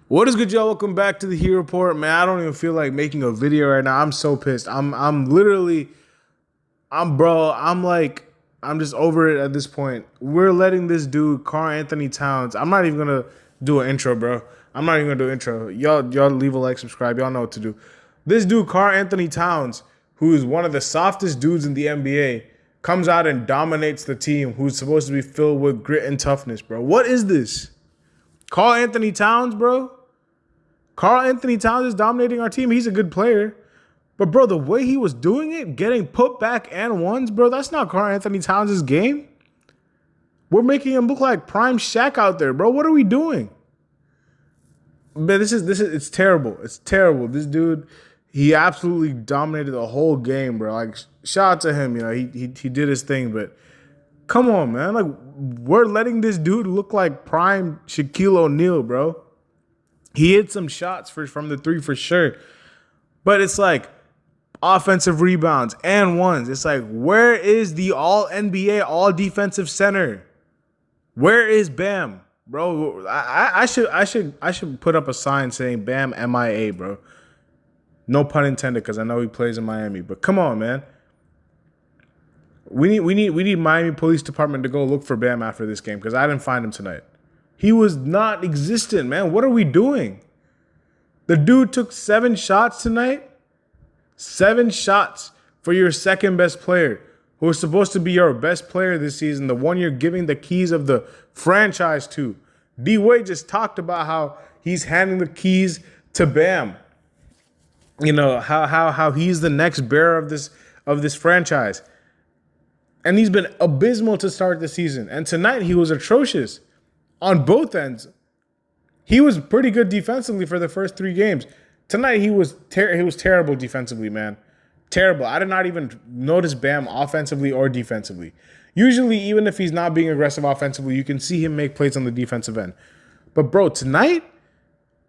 What is good, y'all? Welcome back to the Heat Report, man. I don't even feel like making a video right now. I'm so pissed. I'm literally, I'm just over it at this point. We're letting this dude, Karl Anthony Towns. I'm not even gonna do an intro, bro. I'm not even gonna do an intro. Y'all leave a like, subscribe. Y'all know what to do. This dude, Karl Anthony Towns, who is one of the softest dudes in the NBA, comes out and dominates the team who's supposed to be filled with grit and toughness, bro. What is this? Karl Anthony Towns, bro. Karl Anthony Towns is dominating our team. He's a good player. But, bro, the way he was doing it, getting put back and ones, bro, that's not Karl Anthony Towns' game. We're making him look like prime Shaq out there, bro. What are we doing? Man, it's terrible. It's terrible. This dude, he absolutely dominated the whole game, bro. Like, shout out to him. You know, he did his thing, but come on, man. Like, we're letting this dude look like prime Shaquille O'Neal, bro. He hit some shots from the three for sure. But it's like offensive rebounds and ones. It's like, where is the all NBA, all defensive center? Where is Bam? Bro, I should put up a sign saying Bam MIA, bro. No pun intended, because I know he plays in Miami. But come on, man. We need Miami Police Department to go look for Bam after this game, because I didn't find him tonight. He was not existent, man. What are we doing? The dude took 7 shots tonight. 7 shots for your second best player, who was supposed to be your best player this season, the one you're giving the keys of the franchise to. D-Wade just talked about how he's handing the keys to Bam. You know, how he's the next bearer of this franchise. And he's been abysmal to start the season. And tonight he was atrocious. On both ends, he was pretty good defensively for the first 3 games. Tonight, he was terrible defensively, man. Terrible. I did not even notice Bam offensively or defensively. Usually, even if he's not being aggressive offensively, you can see him make plays on the defensive end. But, bro, tonight,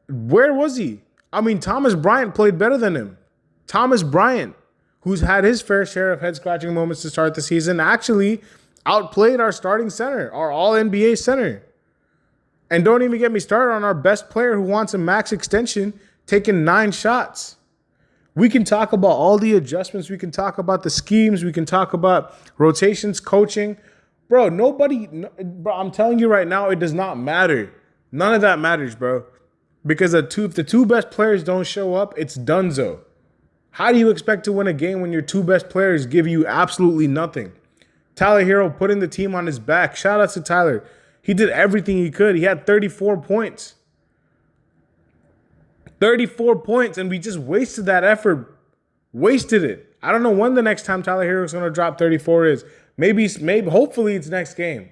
where was he? I mean, Thomas Bryant played better than him. Thomas Bryant, who's had his fair share of head-scratching moments to start the season, actually outplayed our starting center, our all-NBA center. And don't even get me started on our best player who wants a max extension, taking 9 shots. We can talk about all the adjustments. We can talk about the schemes. We can talk about rotations, coaching. Bro, I'm telling you right now, it does not matter. None of that matters, bro. Because if the 2 best players don't show up, it's donezo. How do you expect to win a game when your 2 best players give you absolutely nothing? Tyler Herro putting the team on his back. Shout out to Tyler. He did everything he could. He had 34 points. 34 points, and we just wasted that effort. Wasted it. I don't know when the next time Tyler Herro is going to drop 34 is. Maybe, hopefully it's next game.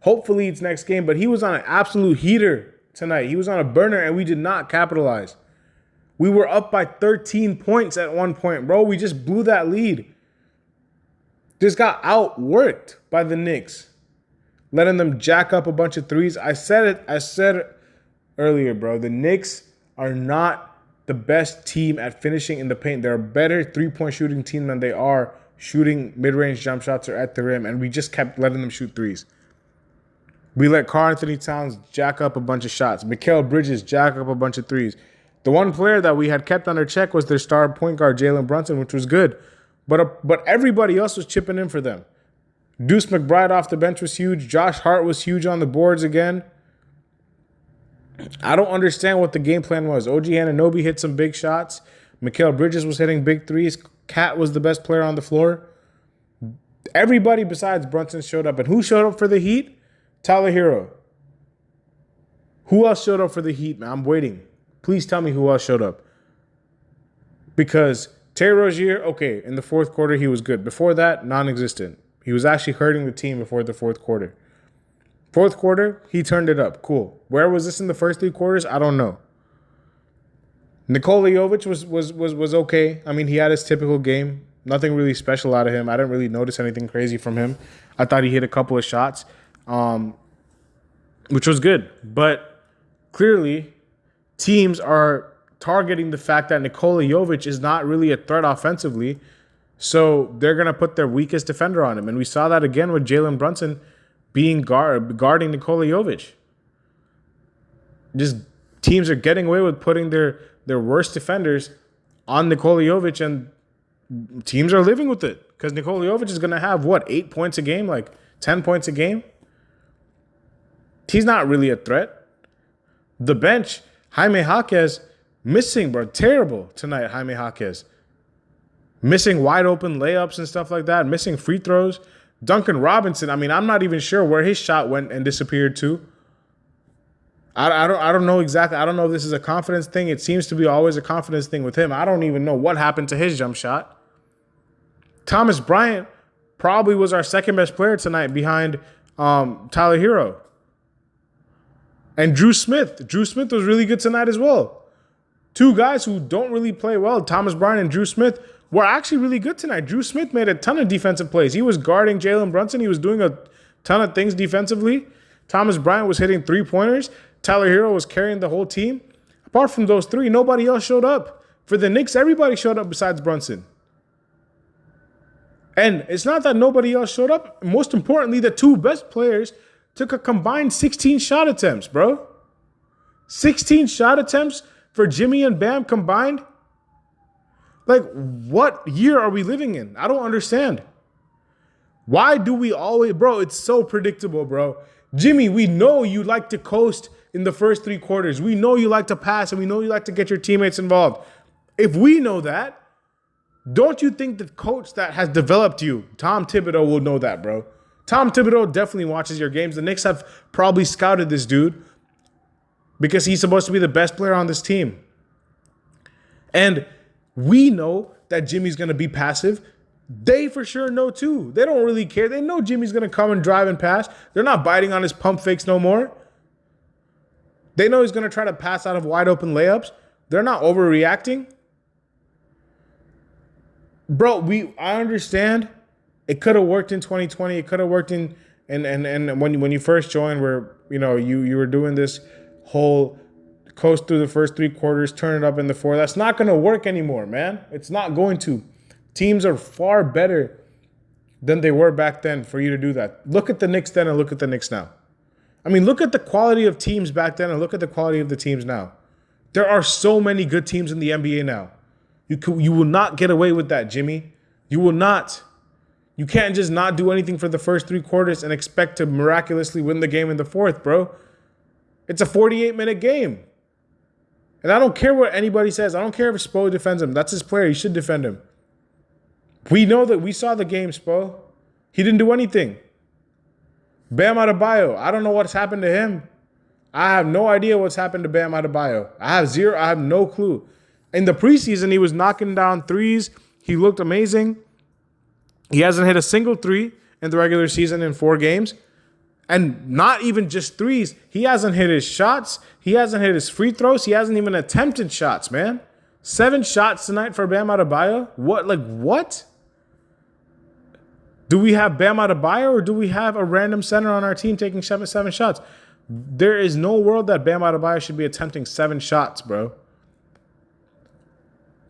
Hopefully it's next game, but he was on an absolute heater tonight. He was on a burner, and we did not capitalize. We were up by 13 points at one point, bro. We just blew that lead. Just got outworked by the Knicks. Letting them jack up a bunch of threes. I said it earlier, bro. The Knicks are not the best team at finishing in the paint. They're a better 3-point shooting team than they are shooting mid-range jump shots or at the rim, and we just kept letting them shoot threes. We let Karl Anthony Towns jack up a bunch of shots. Mikal Bridges jack up a bunch of threes. The one player that we had kept under check was their star point guard, Jalen Brunson, which was good. But everybody else was chipping in for them. Deuce McBride off the bench was huge. Josh Hart was huge on the boards again. I don't understand what the game plan was. OG Anunoby hit some big shots. Mikal Bridges was hitting big threes. Cat was the best player on the floor. Everybody besides Brunson showed up. And who showed up for the Heat? Tyler Herro. Who else showed up for the Heat, man? I'm waiting. Please tell me who else showed up. Because Terry Rozier, okay, in the fourth quarter, he was good. Before that, non-existent. He was actually hurting the team before the fourth quarter. Fourth quarter, he turned it up. Cool. Where was this in the first 3 quarters? I don't know. Nikola Jovic was okay. I mean, he had his typical game. Nothing really special out of him. I didn't really notice anything crazy from him. I thought he hit a couple of shots, which was good. But clearly, teams are targeting the fact that Nikola Jovic is not really a threat offensively. So they're going to put their weakest defender on him. And we saw that again with Jalen Brunson being guarding Nikola Jovic. Just Teams are getting away with putting their worst defenders on Nikola Jovic, and teams are living with it because Nikola Jovic is going to have, 8 points a game, like 10 points a game? He's not really a threat. The bench, Jaime Jaquez, missing, bro. Terrible tonight, Jaime Jaquez. Missing wide open layups and stuff like that. Missing free throws. Duncan Robinson, I'm not even sure where his shot went and disappeared to. I don't know exactly. I don't know if this is a confidence thing. It seems to be always a confidence thing with him. I don't even know what happened to his jump shot. Thomas Bryant probably was our second best player tonight behind Tyler Herro. And Drew Smith. Drew Smith was really good tonight as well. Two guys who don't really play well, Thomas Bryant and Drew Smith, were actually really good tonight. Drew Smith made a ton of defensive plays. He was guarding Jalen Brunson. He was doing a ton of things defensively. Thomas Bryant was hitting three-pointers. Tyler Herro was carrying the whole team. Apart from those three, nobody else showed up. For the Knicks, everybody showed up besides Brunson. And it's not that nobody else showed up. Most importantly, the two best players took a combined 16 shot attempts, bro. 16 shot attempts for Jimmy and Bam combined? Like, what year are we living in? I don't understand. Why do we always... Bro, it's so predictable, bro. Jimmy, we know you like to coast in the first three quarters. We know you like to pass, and we know you like to get your teammates involved. If we know that, don't you think the coach that has developed you, Tom Thibodeau, will know that, bro? Tom Thibodeau definitely watches your games. The Knicks have probably scouted this dude because he's supposed to be the best player on this team. And we know that Jimmy's going to be passive. They for sure know too. They don't really care. They know Jimmy's going to come and drive and pass. They're not biting on his pump fakes no more. They know he's going to try to pass out of wide open layups. They're not overreacting. Bro, I understand. It could have worked in 2020. It could have worked in and when you first joined, where you were doing this whole coast through the first three quarters, turn it up in the fourth. That's not going to work anymore, man. It's not going to. Teams are far better than they were back then for you to do that. Look at the Knicks then and look at the Knicks now. Look at the quality of teams back then and look at the quality of the teams now. There are so many good teams in the NBA now. You will not get away with that, Jimmy. You will not. You can't just not do anything for the first three quarters and expect to miraculously win the game in the fourth, bro. It's a 48-minute game. And I don't care what anybody says. I don't care if Spo defends him. That's his player. He should defend him. We know that. We saw the game, Spo. He didn't do anything. Bam Adebayo, I don't know what's happened to him. I have no idea what's happened to Bam Adebayo. I have no clue. In the preseason, he was knocking down threes. He looked amazing. He hasn't hit a single three in the regular season in 4 games. And not even just threes. He hasn't hit his shots. He hasn't hit his free throws. He hasn't even attempted shots, man. 7 shots tonight for Bam Adebayo. What? Do we have Bam Adebayo or do we have a random center on our team taking 7 shots? There is no world that Bam Adebayo should be attempting 7 shots, bro.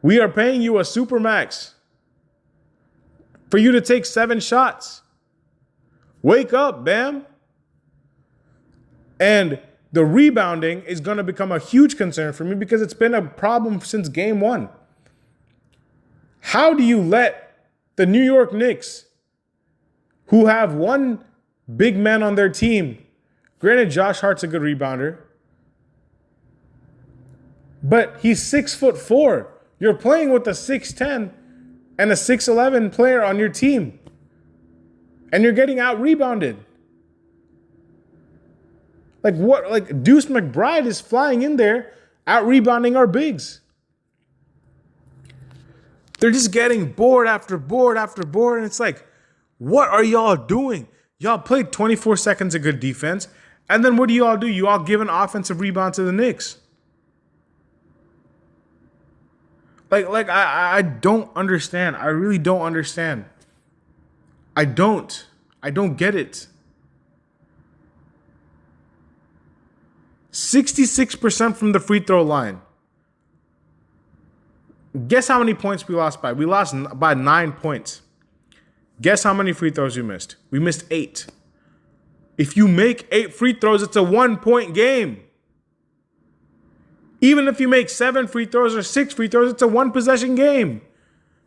We are paying you a supermax for you to take 7 shots. Wake up, Bam. And the rebounding is going to become a huge concern for me because it's been a problem since game 1. How do you let the New York Knicks, who have one big man on their team, granted Josh Hart's a good rebounder, but he's 6'4". You're playing with a 6'10" and a 6'11" player on your team, and you're getting out-rebounded. Deuce McBride is flying in there, out-rebounding our bigs. They're just getting board after board after board, and it's like, what are y'all doing? Y'all played 24 seconds of good defense, and then what do y'all do? You all give an offensive rebound to the Knicks. I don't understand. I really don't understand. I don't get it. 66% from the free throw line. Guess how many points we lost by? We lost by 9 points. Guess how many free throws we missed? We missed 8. If you make 8 free throws, it's a 1-point game. Even if you make 7 free throws or 6 free throws, it's a one-possession game.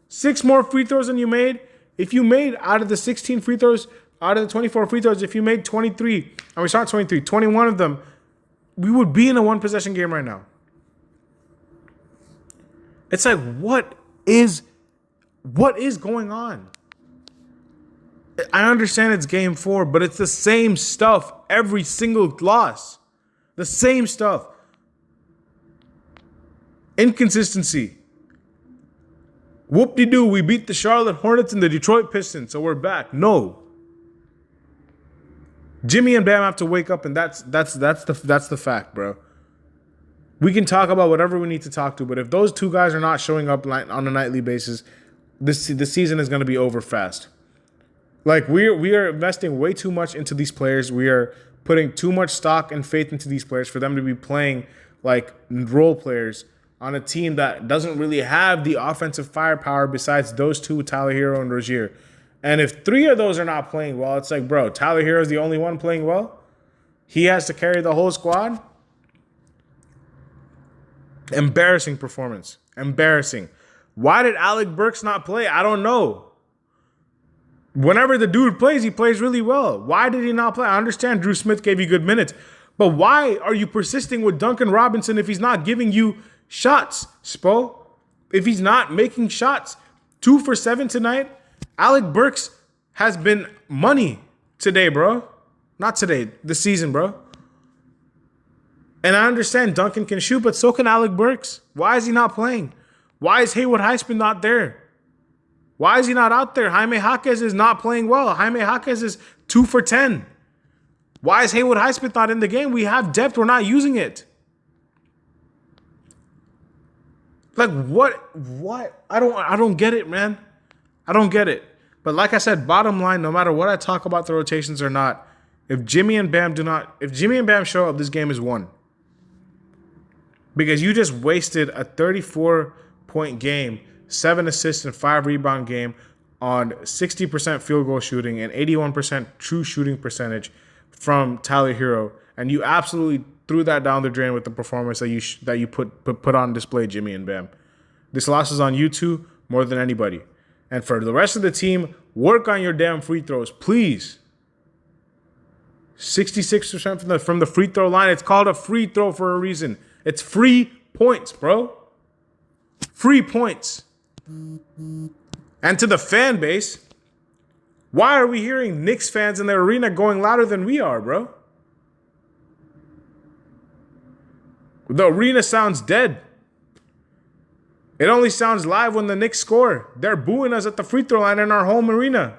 6 more free throws than you made. If you made out of the 16 free throws, out of the 24 free throws, if you made 23, and we saw 23, 21 of them, we would be in a one-possession game right now. It's like, what is going on? I understand it's game 4, but it's the same stuff every single loss. The same stuff. Inconsistency. Whoop-de-doo, we beat the Charlotte Hornets and the Detroit Pistons, so we're back. No. Jimmy and Bam have to wake up, and that's the fact, bro. We can talk about whatever we need to talk to, but if those two guys are not showing up on a nightly basis, the season is going to be over fast. Like, we are investing way too much into these players. We are putting too much stock and faith into these players for them to be playing like role players on a team that doesn't really have the offensive firepower besides those two, Tyler Herro and Rozier. And if 3 of those are not playing well, it's like, bro, Tyler Herro is the only one playing well. He has to carry the whole squad. Embarrassing performance. Embarrassing. Why did Alec Burks not play? I don't know. Whenever the dude plays, he plays really well. Why did he not play? I understand Drew Smith gave you good minutes, but why are you persisting with Duncan Robinson if he's not giving you shots, Spo? If he's not making shots, 2 for 7 tonight. Alec Burks has been money today, bro. Not today, this season, bro. And I understand Duncan can shoot, but so can Alec Burks. Why is he not playing? Why is Haywood Highsmith not there? Why is he not out there? Jaime Jaquez is not playing well. Jaime Jaquez is 2 for 10. Why is Haywood Highsmith not in the game? We have depth. We're not using it. Like, what? I don't get it, man. I don't get it. But like I said, bottom line, no matter what I talk about the rotations or not, if Jimmy and Bam show up, this game is won. Because you just wasted a 34-point game, 7 assists and 5 rebound game on 60% field goal shooting and 81% true shooting percentage from Tyler Herro, and you absolutely threw that down the drain with the performance that you put on display, Jimmy and Bam. This loss is on you two more than anybody. And for the rest of the team, work on your damn free throws, please. 66% from the free throw line. It's called a free throw for a reason. It's free points, bro. Free points. And to the fan base, why are we hearing Knicks fans in the arena going louder than we are, bro? The arena sounds dead. It only sounds live when the Knicks score. They're booing us at the free throw line in our home arena.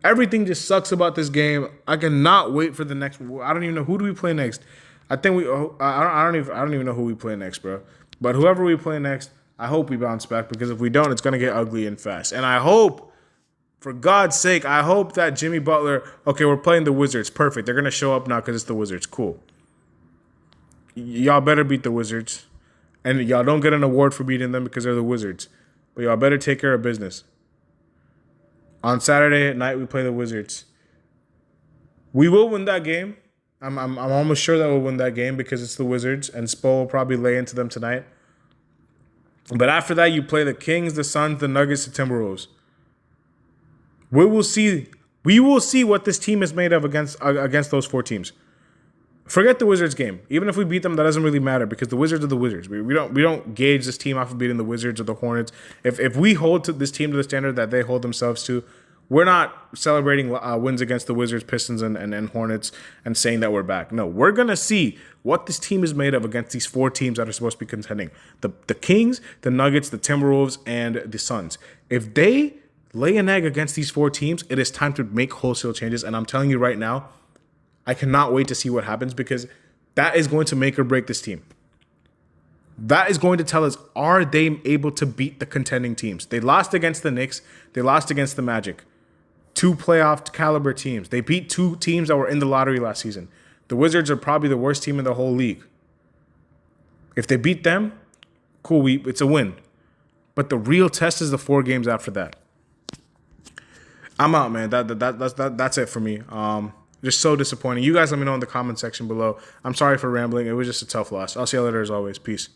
Everything just sucks about this game. I cannot wait for the next. I don't even know, who do we play next. I think I don't even know who we play next, bro. But whoever we play next, I hope we bounce back, because if we don't, it's gonna get ugly and fast. And I hope, for God's sake, I hope that Jimmy Butler. Okay, we're playing the Wizards. Perfect. They're gonna show up now because it's the Wizards. Cool. Y'all better beat the Wizards, and y'all don't get an award for beating them because they're the Wizards. But y'all better take care of business. On Saturday at night, we play the Wizards. We will win that game. I'm almost sure that we'll win that game because it's the Wizards, and Spo will probably lay into them tonight. But after that, you play the Kings, the Suns, the Nuggets, the Timberwolves. We will see what this team is made of against those 4 teams. Forget the Wizards game. Even if we beat them, that doesn't really matter because the Wizards are the Wizards. We don't gauge this team off of beating the Wizards or the Hornets. If we hold to this team to the standard that they hold themselves to, we're not celebrating wins against the Wizards, Pistons, and Hornets and saying that we're back. No, we're going to see what this team is made of against these 4 teams that are supposed to be contending. The Kings, the Nuggets, the Timberwolves, and the Suns. If they lay an egg against these 4 teams, it is time to make wholesale changes. And I'm telling you right now, I cannot wait to see what happens because that is going to make or break this team. That is going to tell us, are they able to beat the contending teams? They lost against the Knicks. They lost against the Magic. 2 playoff caliber teams. They beat 2 teams that were in the lottery last season. The Wizards are probably the worst team in the whole league. If they beat them, cool, it's a win. But the real test is the 4 games after that. I'm out, man. That's it for me. Just so disappointing. You guys let me know in the comment section below. I'm sorry for rambling. It was just a tough loss. I'll see you later as always. Peace.